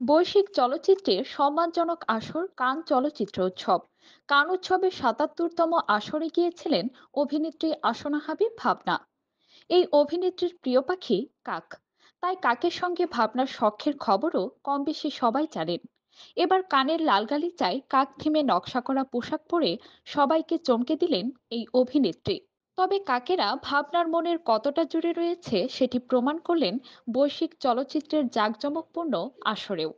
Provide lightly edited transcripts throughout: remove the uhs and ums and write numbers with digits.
বৈশ্বিক চলচ্চিত্রের সম্মানজনক আসর কান চলচ্চিত্র উৎসব। কান উৎসবের ৭৭তম আসরে গিয়েছিলেন অভিনেত্রী আসনা হাবিব ভাবনা। এই অভিনেত্রীর প্রিয় পাখি কাক। তাই কাকের সঙ্গে ভাবনার শখের খবরও কম বেশি সবাই জানেন। এবার কানের লাল গালিচায় কাক থিমে নকশা করা পোশাক পরে সবাইকে চমকে দিলেন এই অভিনেত্রী। তবে কাকেরা ভাবনার মনের কতটা জুড়ে রয়েছে সেটি প্রমাণ করলেন বৈশ্বিক চলচ্চিত্রের জাঁকজমকপূর্ণ আসরেও।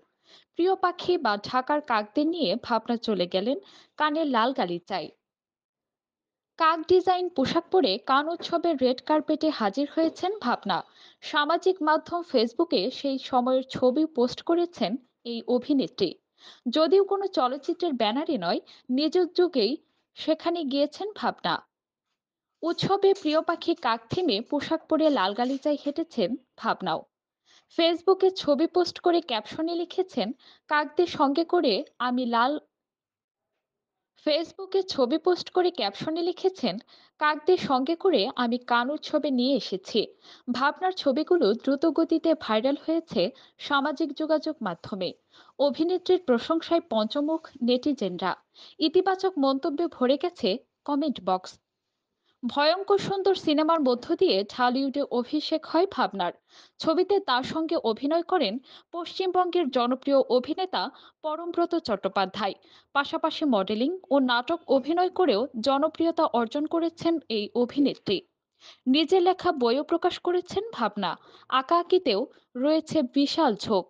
প্রিয় পাখি বা ঢাকার কাকদের নিয়ে ভাবনা চলে গেলেন কানের লাল গালিচায়। কাক ডিজাইন পোশাক পরে কান উৎসবের রেড কার্পেটে হাজির হয়েছেন ভাবনা। সামাজিক মাধ্যম ফেসবুকে সেই সময়ের ছবি পোস্ট করেছেন এই অভিনেত্রী। যদিও কোনো চলচ্চিত্রের ব্যানারে নয়, নিজ যুগেই সেখানে গিয়েছেন ভাবনা। উৎসবে প্রিয় পাখি কাক থিমে পোশাক পরে লাল গালিচায় হেঁটেছেন ভাবনাও। ফেসবুকে ছবি পোস্ট করে ক্যাপশনে লিখেছেন, কাকদের সঙ্গে করে আমি লাল ফেসবুকে ছবি পোস্ট করে ক্যাপশনে লিখেছেন, কাকদের সঙ্গে করে আমি কান উৎসবে নিয়ে এসেছি। ভাবনার ছবিগুলো দ্রুত গতিতে ভাইরাল হয়েছে সামাজিক যোগাযোগ মাধ্যমে। অভিনেত্রীর প্রশংসায় পঞ্চমুখ নেটিজেনরা। ইতিবাচক মন্তব্যে ভরে গেছে কমেন্ট বক্স। ভয়ঙ্কর সুন্দর সিনেমার মধ্য দিয়ে ঢালিউডে অভিষেক হয় ভাবনার। ছবিতে তার সঙ্গে অভিনয় করেন পশ্চিমবঙ্গের জনপ্রিয় অভিনেতা পরমব্রত চট্টোপাধ্যায়। পাশাপাশি মডেলিং ও নাটক অভিনয় করেও জনপ্রিয়তা অর্জন করেছেন এই অভিনেত্রী। নিজের লেখা বইও প্রকাশ করেছেন ভাবনা। আঁকাআঁকিতেও রয়েছে বিশাল ঝোঁক।